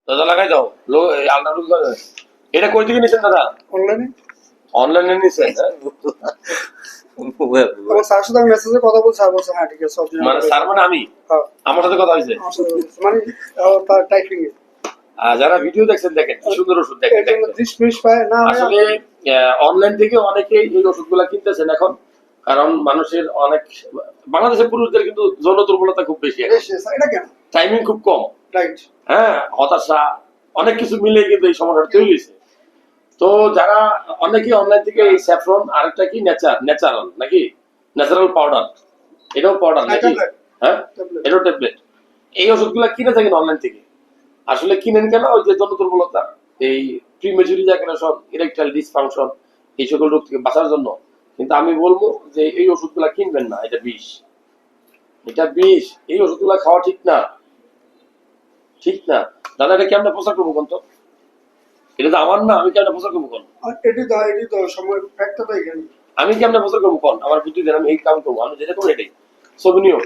দাদা লাগাই দাও আলট্রাসোনিক এটা কই থেকে নিছেন দাদা? অনলাইনে। অনলাইনে নিছেন? আমার স্যারের সাথে মেসেজে কথা বলছি, স্যার বলছে হ্যাঁ ঠিক আছে সব মানে স্যার মানে আমি, হ্যাঁ আমার সাথে কথা হয়েছে। আমার সাথে বলছে। মানে তার টাইপিং এ যারা ভিডিও দেখছেন দেখেন কি সুন্দর ওষুধ দেখেন। এর জন্য 30 পায় না। আসলে অনলাইন থেকে অনেকে এই ওষুধগুলা কিনতেছেন এখন, কারণ মানুষের অনেক বাংলাদেশের পুরুষদের কিন্তু যৌন দুর্বলতা খুব বেশি, এটা কেন টাইমিং খুব কম, রাইট হ্যাঁ, হতাশা অনেক কিছু মিলে কিন্তু এই সমস্যাটা তৈরি হয়েছে। তো যারা অনেকে অনলাইন থেকে এই স্যাফরন, আরেকটা কি ন্যাচারাল নাকি ন্যাচারাল পাউডার, এটাও পাউডার নাকি, হ্যাঁ এটাও ট্যাবলেট, এই ওষুধগুলা কিনে থাকেন অনলাইন থেকে। আসলে কিনেন কেন? ওই যে যৌন দুর্বলতা, এই প্রিমেচুরি ইজাকুলেশন, ইরেকটাইল ডিসফাংশন, এই সকল রোগ থেকে বাঁচার জন্য। কিন্তু আমি বলবো যে এই ওষুধগুলা কিনবেন না, এটা বিষ, এটা বিষ, এই ওষুধগুলা খাওয়া ঠিক না, ঠিক না। দাদা এটা কেমন প্রচার করবো কোন? তো এটা তো আমার না, আমি কেমন প্রচার করবো কোন? এটি তো সময় ফ্যাক্টটা তো এখানে। আমি কেমন প্রচার করবো কোন? আমার বুদ্ধি দেন, আমি এই কাম করবো, আমি যেটা করবো এটাই, ছবি নিও।